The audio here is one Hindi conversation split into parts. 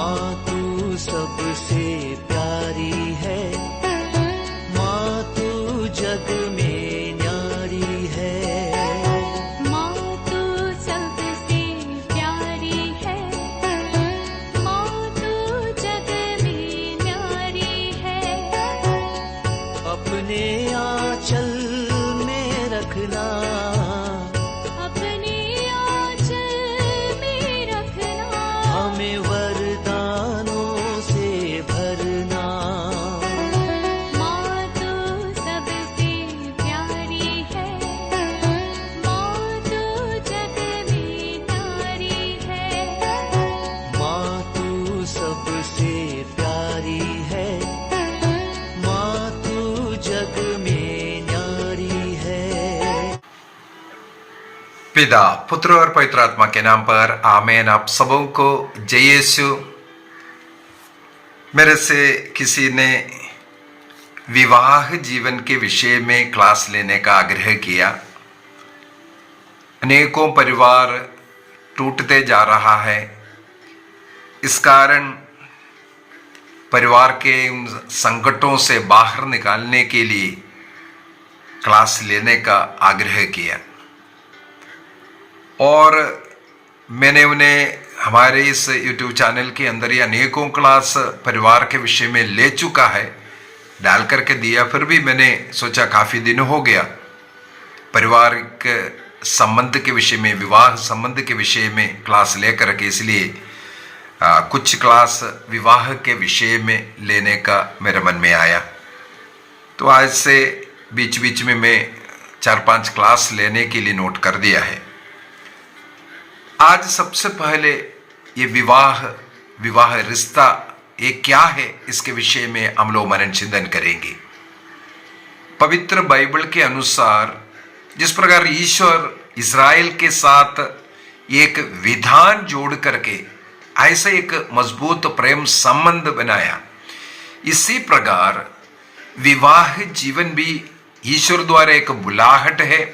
माँ तू सबसे प्यारी है, माँ तू जग में न्यारी है। माँ तू सबसे प्यारी है, माँ तू जग में न्यारी है। अपने आंचल में रखना, अपने आंचल में रखना। हमें वरदानों से भरना। माँ तू सबसे प्यारी है, माँ तू जग में न्यारी है। माँ तू सबसे प्यारी है, माँ तू जग में न्यारी है। पिता, पुत्र और पवित्र आत्मा के नाम पर आमीन। आप सबों को जय यीशु। मेरे से किसी ने विवाह जीवन के विषय में क्लास लेने का आग्रह किया। अनेकों परिवार टूटते जा रहा है। इस कारण परिवार के उन संकटों से बाहर निकालने के लिए क्लास लेने का आग्रह किया और मैंने उन्हें हमारे इस YouTube चैनल के अंदर ही अनेकों क्लास परिवार के विषय में ले चुका है, डाल करके दिया। फिर भी मैंने सोचा काफ़ी दिन हो गया परिवार के संबंध के विषय में, विवाह संबंध के विषय में क्लास लेकर के, इसलिए कुछ क्लास विवाह के विषय में लेने का मेरे मन में आया। तो आज से बीच बीच में मैं 4-5 क्लास लेने के लिए नोट कर दिया है। आज सबसे पहले ये विवाह रिश्ता ये क्या है, इसके विषय में हम लोग मनन चिंतन करेंगे। पवित्र बाइबल के अनुसार जिस प्रकार ईश्वर इज़राइल के साथ एक विधान जोड़ करके ऐसे एक मजबूत प्रेम संबंध बनाया, इसी प्रकार विवाह जीवन भी ईश्वर द्वारा एक बुलाहट है।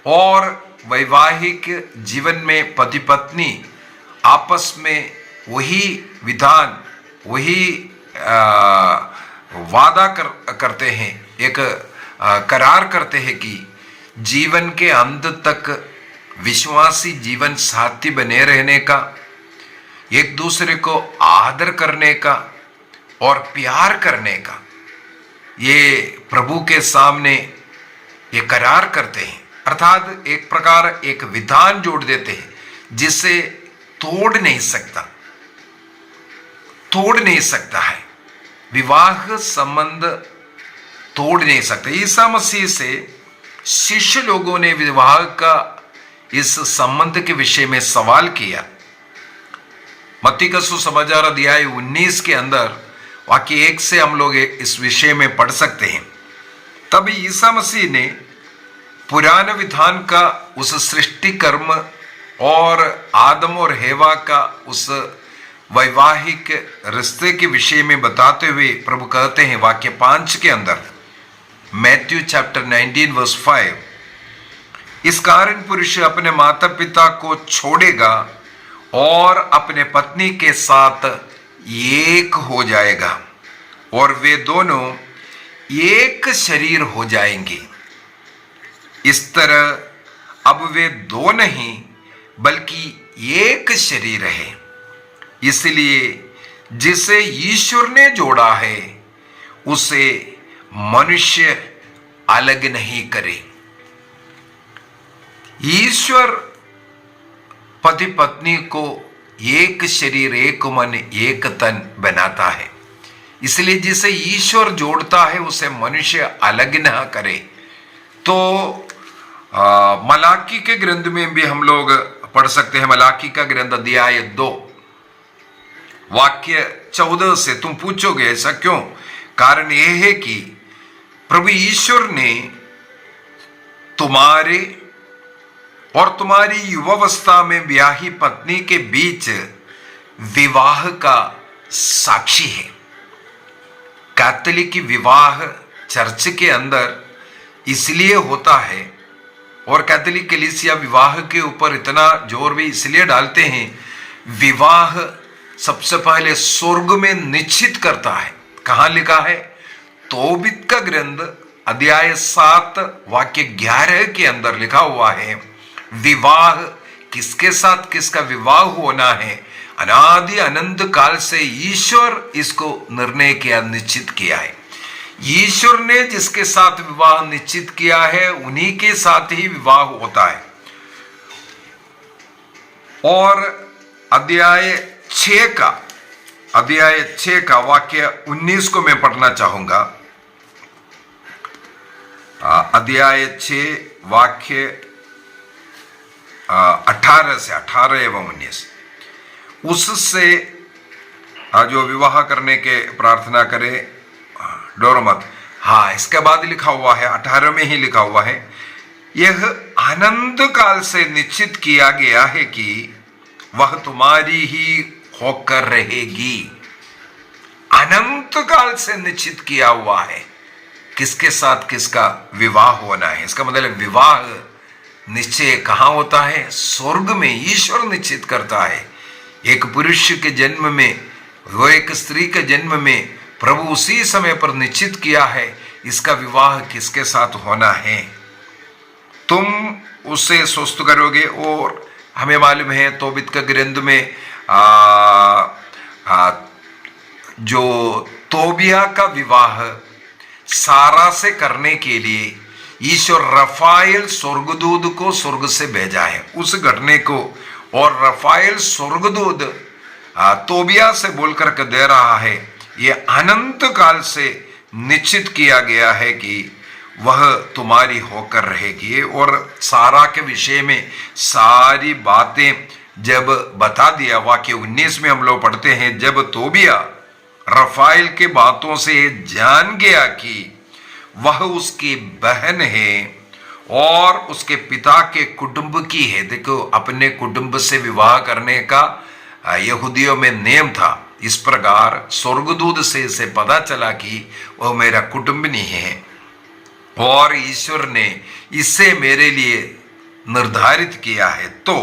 और वैवाहिक जीवन में पति पत्नी आपस में वही विधान, वही वादा करते हैं, एक करार करते हैं कि जीवन के अंत तक विश्वासी जीवन साथी बने रहने का, एक दूसरे को आदर करने का और प्यार करने का, ये प्रभु के सामने ये करार करते हैं। अर्थात एक प्रकार एक विधान जोड़ देते हैं जिसे तोड़ नहीं सकता है। विवाह संबंध तोड़ नहीं सकते। ईसा मसीह से शिष्य लोगों ने विवाह का इस संबंध के विषय में सवाल किया। मत्ती का सुसमाचार अध्याय 19 के अंदर वाक्य 1 से हम लोग इस विषय में पढ़ सकते हैं। तब ईसा मसीह ने पुराने विधान का उस सृष्टि कर्म और आदम और हेवा का उस वैवाहिक रिश्ते के विषय में बताते हुए प्रभु कहते हैं वाक्य 5 के अंदर, मैथ्यू चैप्टर 19 वर्स 5, इस कारण पुरुष अपने माता पिता को छोड़ेगा और अपने पत्नी के साथ एक हो जाएगा और वे दोनों एक शरीर हो जाएंगे। इस तरह अब वे दो नहीं बल्कि एक शरीर है। इसलिए जिसे ईश्वर ने जोड़ा है उसे मनुष्य अलग नहीं करे। ईश्वर पति पत्नी को एक शरीर, एक मन, एक तन बनाता है। इसलिए जिसे ईश्वर जोड़ता है उसे मनुष्य अलग ना करे। तो मलाकी के ग्रंथ में भी हम लोग पढ़ सकते हैं। मलाकी का ग्रंथ अध्याय 2 वाक्य 14 से, तुम पूछोगे ऐसा क्यों? कारण यह है कि प्रभु ईश्वर ने तुम्हारे और तुम्हारी युवावस्था में ब्याही पत्नी के बीच विवाह का साक्षी है। कैथोलिक विवाह चर्च के अंदर इसलिए होता है और कैथोलिक कलीसिया विवाह के ऊपर इतना जोर भी इसलिए डालते हैं, विवाह सबसे पहले स्वर्ग में निश्चित करता है। कहां लिखा है? तोबित का ग्रंथ अध्याय 7 वाक्य 11 के अंदर लिखा हुआ है, विवाह किसके साथ किसका विवाह होना है, अनादि अनंत काल से ईश्वर इसको निर्णय किया, निश्चित किया है। ईश्वर ने जिसके साथ विवाह निश्चित किया है उन्हीं के साथ ही विवाह होता है। और अध्याय 6 का वाक्य 19 को मैं पढ़ना चाहूंगा। अध्याय 6 वाक्य 18 एवं 19, उससे जो विवाह करने के प्रार्थना करे, डरो मत। हाँ, इसके बाद लिखा हुआ है, 18 में ही लिखा हुआ है, यह अनंत काल से निश्चित किया गया है कि वह तुम्हारी ही होकर रहेगी। अनंत काल से निश्चित किया हुआ है किसके साथ किसका विवाह होना है। इसका मतलब विवाह निश्चय कहां होता है? स्वर्ग में ईश्वर निश्चित करता है। एक पुरुष के जन्म में, वो एक स्त्री के जन्म में प्रभु उसी समय पर निश्चित किया है इसका विवाह किसके साथ होना है। तुम उससे स्वस्थ करोगे। और हमें मालूम है तोबित के ग्रंथ में जो तोबिया का विवाह सारा से करने के लिए ईश्वर रफाएल स्वर्गदूत को स्वर्ग से भेजा है, उस घटने को। और रफाएल स्वर्गदूत तोबिया से बोलकर के दे रहा है, ये अनंत काल से निश्चित किया गया है कि वह तुम्हारी होकर रहेगी। और सारा के विषय में सारी बातें जब बता दिया, वाक्य 19 में हम लोग पढ़ते हैं, जब तोबिया रफाएल के बातों से जान गया कि वह उसकी बहन है और उसके पिता के कुटुंब की है। देखो, अपने कुटुंब से विवाह करने का यहूदियों में नियम था। इस प्रकार स्वर्गदूत से इसे पता चला कि वह मेरा कुटुंब नहीं है और ईश्वर ने इसे मेरे लिए निर्धारित किया है, तो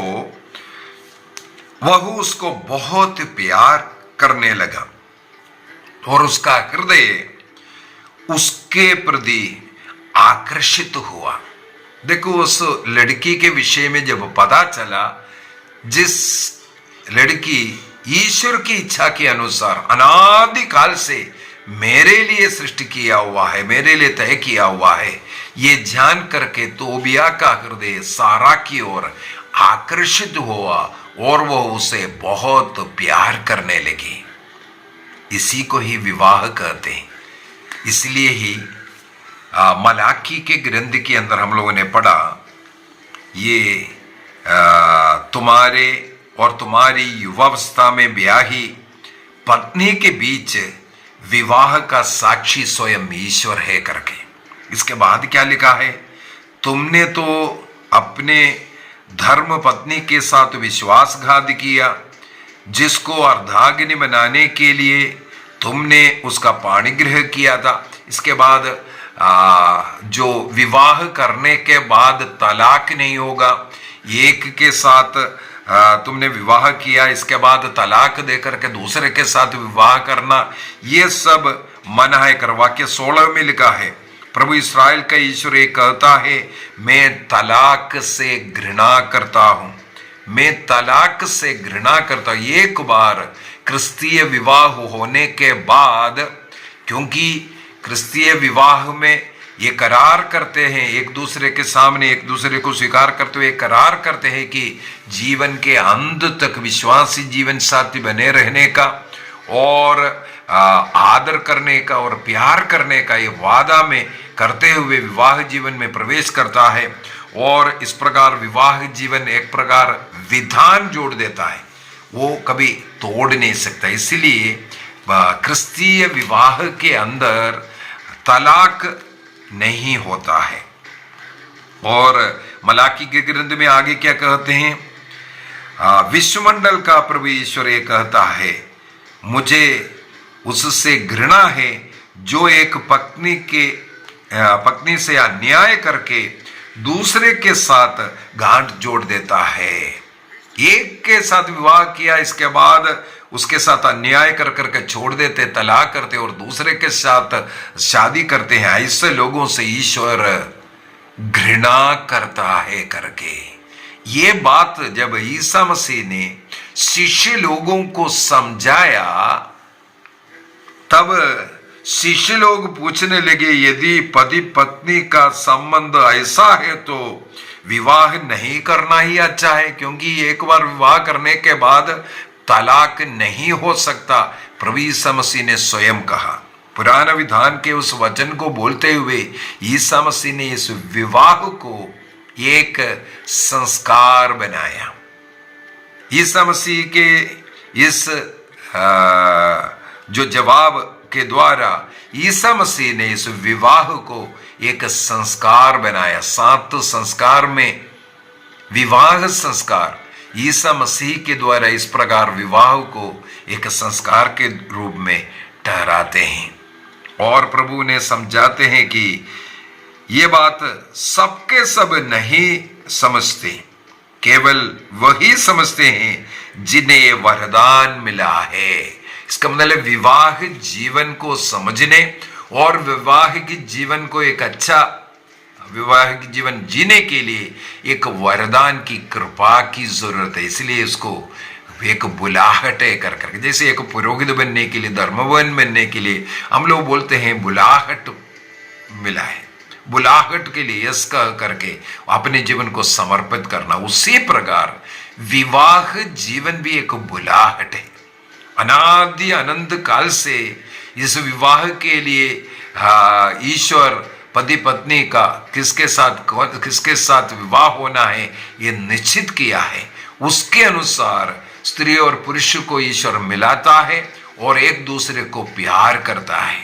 वह उसको बहुत प्यार करने लगा और उसका हृदय उसके प्रति आकर्षित हुआ। देखो, उस लड़की के विषय में जब पता चला, जिस लड़की ईश्वर की इच्छा के अनुसार अनादि काल से मेरे लिए सृष्टि किया हुआ है, मेरे लिए तय किया हुआ है, ये जान करके तोबिया का हृदय सारा की ओर आकर्षित हुआ और वो उसे बहुत प्यार करने लगी। इसी को ही विवाह कहते हैं। इसलिए ही मलाकी के ग्रंथ के अंदर हम लोगों ने पढ़ा, ये तुम्हारे और तुम्हारी युवावस्था में ब्याही पत्नी के बीच विवाह का साक्षी स्वयं ईश्वर है करके। इसके बाद क्या लिखा है? तुमने तो अपने धर्म पत्नी के साथ विश्वासघात किया, जिसको अर्धाग्नि बनाने के लिए तुमने उसका पाणिग्रह किया था। इसके बाद जो विवाह करने के बाद तलाक नहीं होगा, एक के साथ तुमने विवाह किया, इसके बाद तलाक देकर के दूसरे के साथ विवाह करना, ये सब मना है कर। वाक्य 16 में लिखा है, प्रभु इस्राएल का ईश्वर ये कहता है, मैं तलाक से घृणा करता हूं, मैं तलाक से घृणा करता हूं। एक बार क्रिस्तीय विवाह होने के बाद, क्योंकि क्रिस्तीय विवाह में ये करार करते हैं, एक दूसरे के सामने एक दूसरे को स्वीकार करते हुए करार करते हैं कि जीवन के अंत तक विश्वासी जीवन साथी बने रहने का और आदर करने का और प्यार करने का ये वादा में करते हुए विवाह जीवन में प्रवेश करता है। और इस प्रकार विवाह जीवन एक प्रकार विधान जोड़ देता है, वो कभी तोड़ नहीं सकता। इसलिए क्रिस्तीय विवाह के अंदर तलाक नहीं होता है। और मलाकी के ग्रंथ में आगे क्या कहते हैं? विश्वमंडल का प्रभु ईश्वर ये कहता है, मुझे उससे घृणा है जो एक पत्नी से अन्याय करके दूसरे के साथ गांठ जोड़ देता है। एक के साथ विवाह किया, इसके बाद उसके साथ अन्याय कर करके छोड़ देते, तलाक करते और दूसरे के साथ शादी करते हैं। ऐसे लोगों से ईश्वर घृणा करता है करके ये बात जब ईसा मसीह ने शिष्य लोगों को समझाया, तब शिष्य लोग पूछने लगे, यदि पति पत्नी का संबंध ऐसा है तो विवाह नहीं करना ही अच्छा है, क्योंकि एक बार विवाह करने के बाद तलाक नहीं हो सकता। प्रभु ईसा मसीह ने स्वयं कहा, पुराना विधान के उस वचन को बोलते हुए ईसा मसीह ने इस विवाह को एक संस्कार बनाया। ईसा मसीह के इस जो जवाब के द्वारा ईसा मसीह ने इस विवाह को एक संस्कार बनाया। 7 संस्कार में विवाह संस्कार ईसा मसीह के द्वारा इस प्रकार विवाह को एक संस्कार के रूप में ठहराते हैं। और प्रभु ने समझाते हैं कि ये बात सबके सब नहीं समझते, केवल वही समझते हैं जिन्हें ये वरदान मिला है। इसका मतलब विवाह जीवन को समझने और विवाह के जीवन को एक अच्छा विवाह की जीवन जीने के लिए एक वरदान की कृपा की जरूरत है। इसलिए इसको एक बुलाहट है कर करके, जैसे एक पुरोहित बनने के लिए, धर्मवान बनने के लिए हम लोग बोलते हैं बुलाहट मिला है, बुलाहट के लिए यस कह करके अपने जीवन को समर्पित करना। उसी प्रकार विवाह जीवन भी एक बुलाहट है। अनादि अनंत काल से इस विवाह के लिए ईश्वर पति पत्नी का किसके साथ विवाह होना है ये निश्चित किया है। उसके अनुसार स्त्री और पुरुष को ईश्वर मिलाता है और एक दूसरे को प्यार करता है।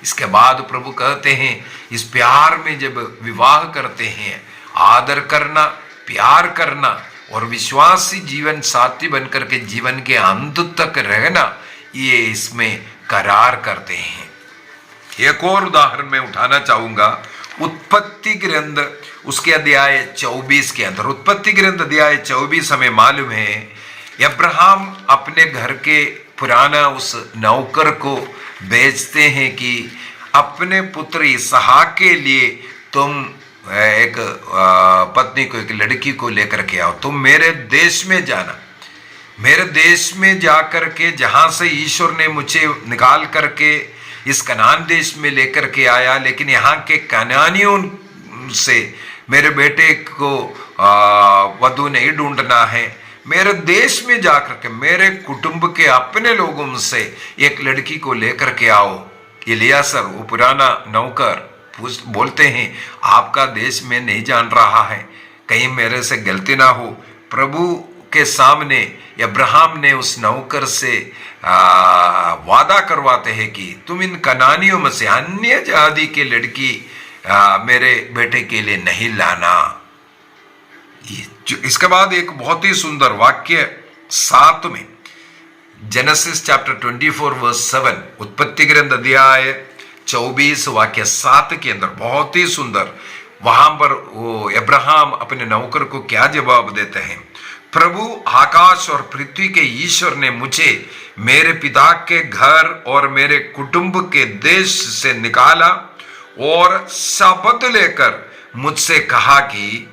इसके बाद प्रभु कहते हैं इस प्यार में जब विवाह करते हैं, आदर करना, प्यार करना और विश्वासी जीवन साथी बनकर के जीवन के अंत तक रहना, ये इसमें करार करते हैं। एक और उदाहरण मैं उठाना चाहूंगा, उत्पत्ति ग्रंथ उसके अध्याय 24 के अंदर। उत्पत्ति ग्रंथ अध्याय 24 हमें मालूम है अब्राहम अपने घर के पुराना उस नौकर को भेजते हैं कि अपने पुत्र इसहाक के लिए तुम एक पत्नी को, एक लड़की को लेकर के आओ, तुम मेरे देश में जाना, मेरे देश में जाकर के जहां से ईश्वर ने मुझे निकाल करके इस कनान देश में लेकर के आया, लेकिन यहाँ के कनानियों से मेरे बेटे को वधू नहीं ढूंढना है, मेरे देश में जाकर के मेरे कुटुंब के अपने लोगों से एक लड़की को लेकर के आओ। इलियासर वो पुराना नौकर बोलते हैं आपका देश में नहीं जान रहा है, कहीं मेरे से गलती ना हो। प्रभु के सामने अब्राहम ने उस नौकर से वादा करवाते हैं कि तुम इन कनानियों में से अन्य जाति के लड़की मेरे बेटे के लिए नहीं लाना। इसके बाद एक बहुत ही सुंदर वाक्य 7 में, जेनेसिस चैप्टर 24 वर्स 7, उत्पत्ति ग्रंथ अध्याय 24 वाक्य 7 के अंदर बहुत ही सुंदर, वहां पर वो अब्राहम अपने नौकर को क्या जवाब देते हैं, प्रभु आकाश और पृथ्वी के ईश्वर ने मुझे मेरे पिता के घर और मेरे कुटुंब के देश से निकाला और शपथ लेकर मुझसे कहा कि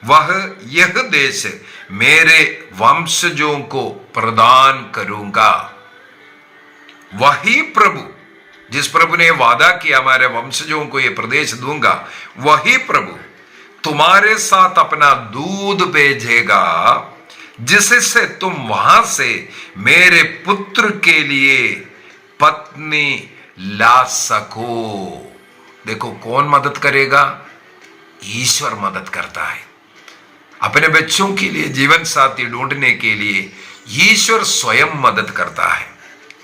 वह यह देश मेरे वंशजों को प्रदान करूंगा। वही प्रभु, जिस प्रभु ने वादा किया हमारे वंशजों को यह प्रदेश दूंगा, वही प्रभु तुम्हारे साथ अपना दूध भेजेगा जिससे तुम वहां से मेरे पुत्र के लिए पत्नी ला सको। देखो कौन मदद करेगा? ईश्वर मदद करता है। अपने बच्चों के लिए जीवन साथी ढूंढने के लिए ईश्वर स्वयं मदद करता है।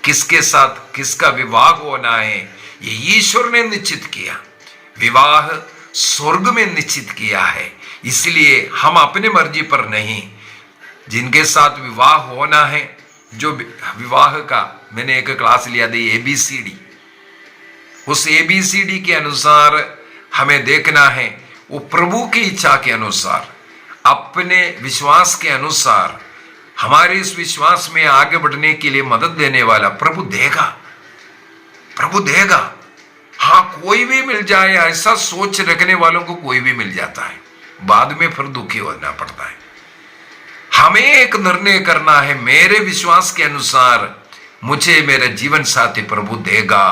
किसके साथ किसका विवाह होना है ये ईश्वर ने निश्चित किया। विवाह स्वर्ग में निश्चित किया है, इसलिए हम अपने मर्जी पर नहीं, जिनके साथ विवाह होना है, जो विवाह का मैंने एक क्लास लिया था ABCD, उस ABCD के अनुसार हमें देखना है, वो प्रभु की इच्छा के अनुसार, अपने विश्वास के अनुसार हमारे इस विश्वास में आगे बढ़ने के लिए मदद देने वाला प्रभु देगा, प्रभु देगा। हाँ, कोई भी मिल जाए, ऐसा सोच रखने वालों को कोई भी मिल जाता है, बाद में फिर दुखी होना पड़ता है। हमें एक निर्णय करना है, मेरे विश्वास के अनुसार मुझे मेरा जीवन साथी प्रभु देगा।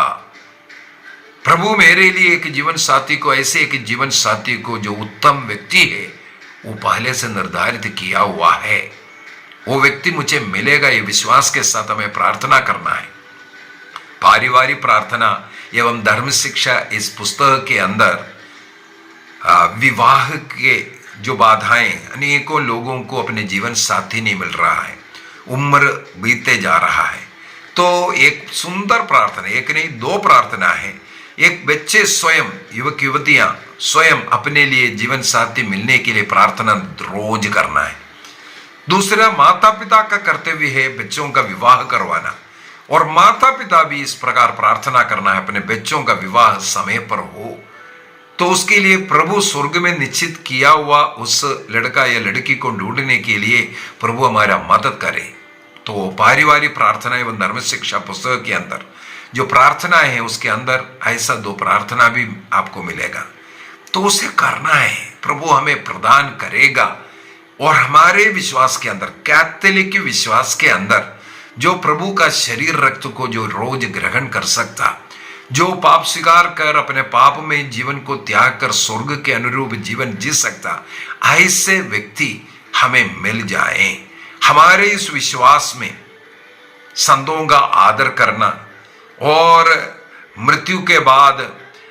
प्रभु मेरे लिए एक जीवन साथी को, ऐसे एक जीवन साथी को जो उत्तम व्यक्ति है, वो पहले से निर्धारित किया हुआ है, वो व्यक्ति मुझे मिलेगा। ये विश्वास के साथ हमें प्रार्थना करना है। पारिवारिक प्रार्थना एवं धर्म शिक्षा इस पुस्तक के अंदर विवाह के जो बाधाएं, अनेकों लोगों को अपने जीवन साथी नहीं मिल रहा है, उम्र बीतते जा रहा है, तो एक सुंदर प्रार्थना, एक नहीं दो प्रार्थना है। एक बच्चे स्वयं, युवक युवतियां स्वयं अपने लिए जीवन साथी मिलने के लिए प्रार्थना रोज करना है। दूसरा माता पिता का कर्तव्य है बच्चों का विवाह करवाना, और माता पिता भी इस प्रकार प्रार्थना करना है अपने बच्चों का विवाह समय पर हो। तो उसके लिए प्रभु स्वर्ग में निश्चित किया हुआ उस लड़का या लड़की को ढूंढने के लिए प्रभु हमारा मदद करे। तो पारिवारिक प्रार्थना एवं धर्म शिक्षा पुस्तक के अंदर जो प्रार्थना है, उसके अंदर ऐसा दो प्रार्थना भी आपको मिलेगा, तो उसे करना है, प्रभु हमें प्रदान करेगा। और हमारे विश्वास के अंदर, कैथोलिक विश्वास के अंदर, जो प्रभु का शरीर रक्त को जो रोज ग्रहण कर सकता, जो पाप स्वीकार कर अपने पाप में जीवन को त्याग कर स्वर्ग के अनुरूप जीवन जी सकता, ऐसे व्यक्ति हमें मिल जाएं। हमारे इस विश्वास में संतों का आदर करना और मृत्यु के बाद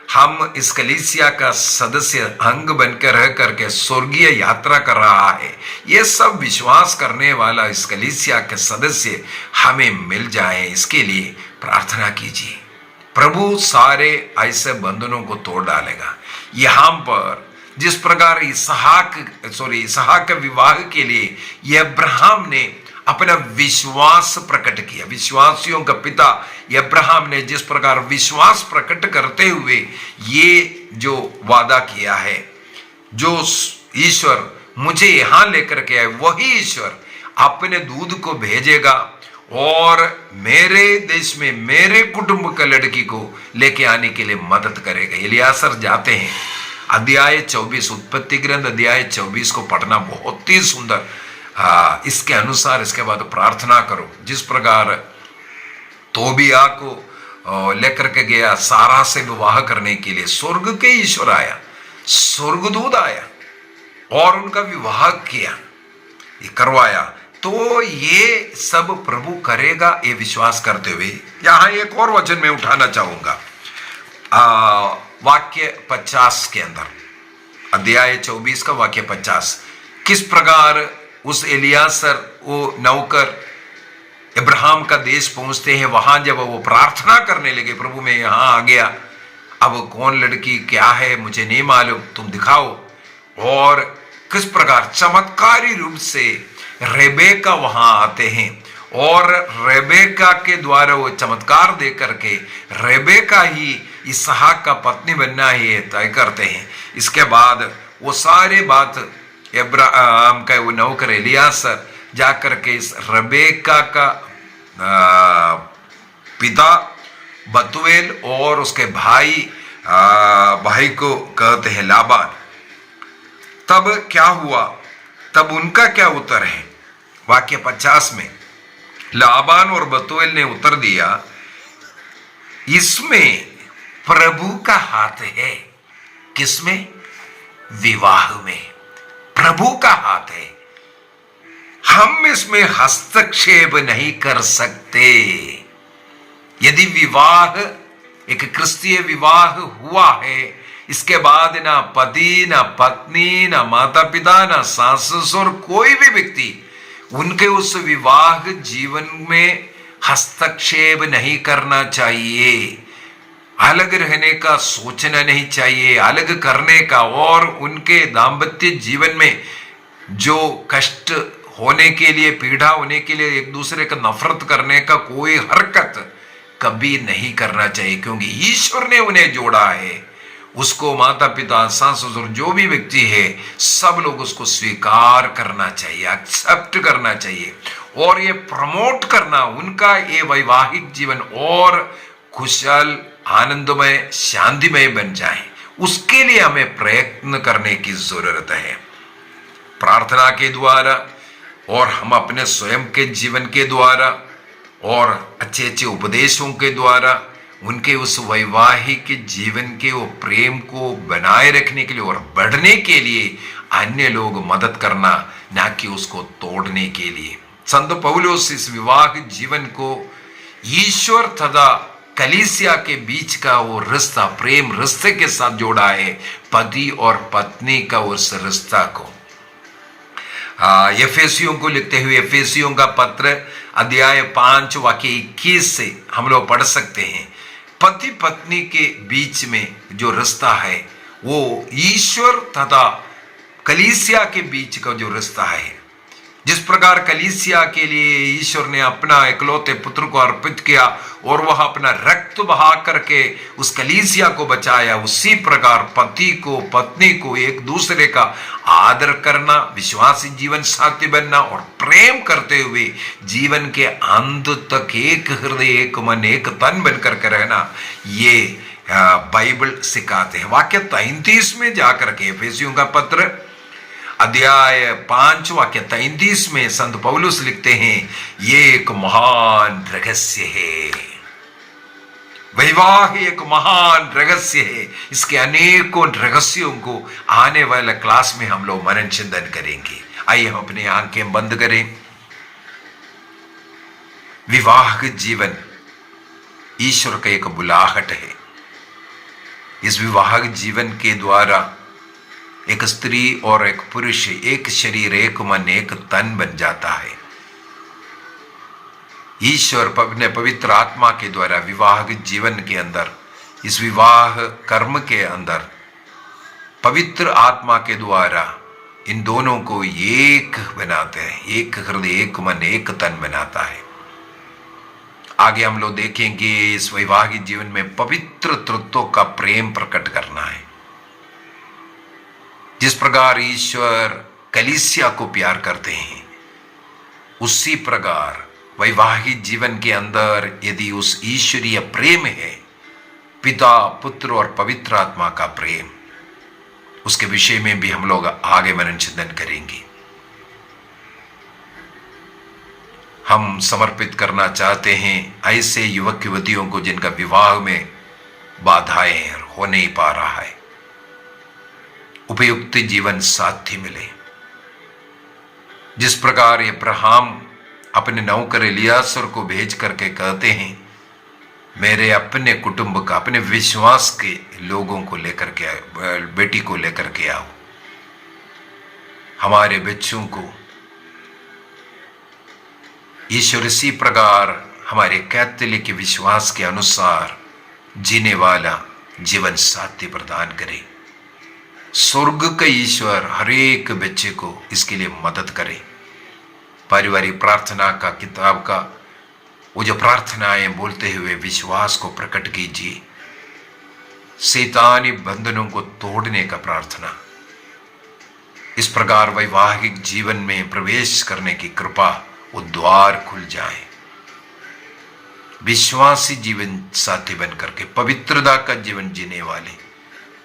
हम इस कलीसिया का सदस्य अंग बनकर रह करके स्वर्गीय यात्रा कर रहा है, ये सब विश्वास करने वाला इस कलीसिया के सदस्य हमें मिल जाए, इसके लिए प्रार्थना कीजिए। प्रभु सारे ऐसे बंधनों को तोड़ डालेगा। यहां पर जिस प्रकार इसहाक के विवाह के लिए अब्राहम ने अपना विश्वास प्रकट किया, विश्वासियों का पिता अब्राहम ने जिस प्रकार विश्वास प्रकट करते हुए ये जो वादा किया है, जो ईश्वर मुझे यहां लेकर के आए, वही ईश्वर अपने दूध को भेजेगा और मेरे देश में मेरे कुटुंब का लड़की को लेके आने के लिए मदद करेगा। एलियासर जाते हैं, अध्याय 24, उत्पत्ति ग्रंथ अध्याय 24 को पढ़ना बहुत ही सुंदर। इसके अनुसार इसके बाद प्रार्थना करो। जिस प्रकार तोबिया को लेकर के गया सारा से विवाह करने के लिए, स्वर्ग के ईश्वर आया, स्वर्गदूत आया और उनका विवाह किया, ये करवाया। तो ये सब प्रभु करेगा, ये विश्वास करते हुए यहां एक और वचन में उठाना चाहूंगा। वाक्य 50 के अंदर, अध्याय 24 का वाक्य 50, किस प्रकार उस एलियासर वो नौकर इब्राहिम का देश पहुंचते हैं। वहां जब वो प्रार्थना करने लगे, प्रभु मैं यहां आ गया, अब कौन लड़की क्या है मुझे नहीं मालूम, तुम दिखाओ। और किस प्रकार चमत्कारी रूप से रेबेका वहां आते हैं और रेबेका के द्वारा वो चमत्कार दे करके रेबेका ही इसहाक का पत्नी बनना ही तय करते हैं। इसके बाद वो सारे बात अब्राहम का वो नौकर एलियासर जाकर के इस रेबेका का पिता बतूएल और उसके भाई को कहते हैं लाबान। तब क्या हुआ, तब उनका क्या उत्तर है, वाक्य 50 में लाबान और बतूएल ने उत्तर दिया, इसमें प्रभु का हाथ है। किसमें? विवाह में प्रभु का हाथ है, हम इसमें हस्तक्षेप नहीं कर सकते। यदि विवाह एक क्रिस्तीय विवाह हुआ है, इसके बाद ना पति ना पत्नी ना माता पिता ना सास ससुर कोई भी व्यक्ति उनके उस विवाह जीवन में हस्तक्षेप नहीं करना चाहिए, अलग रहने का सोचना नहीं चाहिए, अलग करने का। और उनके दाम्पत्य जीवन में जो कष्ट होने के लिए, पीड़ा होने के लिए, एक दूसरे का नफरत करने का कोई हरकत कभी नहीं करना चाहिए, क्योंकि ईश्वर ने उन्हें जोड़ा है। उसको माता पिता सास ससुर जो भी व्यक्ति है, सब लोग उसको स्वीकार करना चाहिए, एक्सेप्ट करना चाहिए और ये प्रमोट करना, उनका ये वैवाहिक जीवन और कुशल, आनंदमय, शांतिमय बन जाए, उसके लिए हमें प्रयत्न करने की जरूरत है। प्रार्थना के द्वारा और हम अपने स्वयं के जीवन के द्वारा और अच्छे अच्छे उपदेशों के द्वारा उनके उस वैवाहिक जीवन के वो प्रेम को बनाए रखने के लिए और बढ़ने के लिए अन्य लोग मदद करना, ना कि उसको तोड़ने के लिए। संत पौलुस इस विवाह जीवन को ईश्वर तथा कलीसिया के बीच का वो रिश्ता, प्रेम रिश्ते के साथ जोड़ा है, पति और पत्नी का उस रिश्ता को। एफेसियों को लिखते हुए एफेसियों का पत्र अध्याय 5 वाक्य 21 से हम लोग पढ़ सकते हैं, पति पत्नी के बीच में जो रिश्ता है वो ईश्वर तथा कलीसिया के बीच का जो रिश्ता है। जिस प्रकार कलीसिया के लिए ईश्वर ने अपना इकलौते पुत्र को अर्पित किया और वह अपना रक्त बहा करके उस कलीसिया को बचाया, उसी प्रकार पति को पत्नी को एक दूसरे का आदर करना, विश्वासी जीवन साथी बनना और प्रेम करते हुए जीवन के अंत तक एक हृदय, एक मन, एक तन बनकर के रहना, ये बाइबल सिखाते हैं। वाक्य 33 में जाकर के एफेसियों का पत्र अध्याय 5 वाक्य 33 में संत पौलुस लिखते हैं, ये एक महान रहस्य है। वैवाह एक महान रहस्य है। इसके अनेकों रहस्यों को आने वाले क्लास में हम लोग मनन चिंतन करेंगे। आइए हम अपनी आंखें बंद करें। विवाह जीवन ईश्वर का एक बुलाहट है। इस विवाह जीवन के द्वारा एक स्त्री और एक पुरुष एक शरीर, एक मन, एक तन बन जाता है। ईश्वर अपने पवित्र आत्मा के द्वारा विवाह जीवन के अंदर, इस विवाह कर्म के अंदर पवित्र आत्मा के द्वारा इन दोनों को एक बनाते हैं, एक हृदय, एक मन, एक तन बनाता है। आगे हम लोग देखेंगे इस वैवाहिक जीवन में पवित्र तत्वों का प्रेम प्रकट करना है। जिस प्रकार ईश्वर कलीसिया को प्यार करते हैं, उसी प्रकार वैवाहिक जीवन के अंदर यदि उस ईश्वरीय प्रेम है, पिता, पुत्र और पवित्र आत्मा का प्रेम, उसके विषय में भी हम लोग आगे मनन चिंतन करेंगे। हम समर्पित करना चाहते हैं ऐसे युवक युवतियों को जिनका विवाह में बाधाएं हो नहीं पा रहा है, उपयुक्त जीवन साथी मिले। जिस प्रकार अब्राहम अपने नौकर एलियासर को भेज करके कहते हैं, मेरे अपने कुटुंब का, अपने विश्वास के लोगों को लेकर के, बेटी को लेकर के आओ, हमारे बच्चों को ईश्वर इसी प्रकार हमारे कैथोलिक विश्वास के अनुसार जीने वाला जीवन साथी प्रदान करे। स्वर्ग का ईश्वर हर एक बच्चे को इसके लिए मदद करे। पारिवारिक प्रार्थना का किताब का वो जो प्रार्थनाएं बोलते हुए विश्वास को प्रकट कीजिए। शैतानी बंधनों को तोड़ने का प्रार्थना, इस प्रकार वैवाहिक जीवन में प्रवेश करने की कृपा, वो द्वार खुल जाए। विश्वासी जीवन साथी बन करके, पवित्रता का जीवन जीने वाले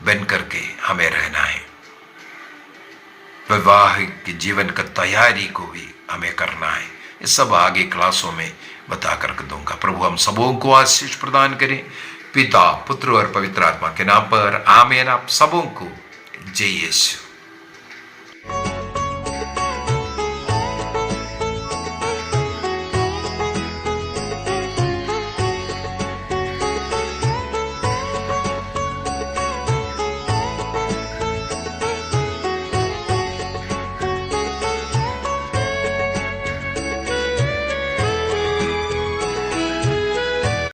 बन करके हमें रहना है। वैवाहिक जीवन का तैयारी को भी हमें करना है। ये सब आगे क्लासों में बता कर दूंगा। प्रभु हम सबों को आशीष प्रदान करें, पिता, पुत्र और पवित्र आत्मा के नाम पर आमीन। आप सबों को जय यीशु।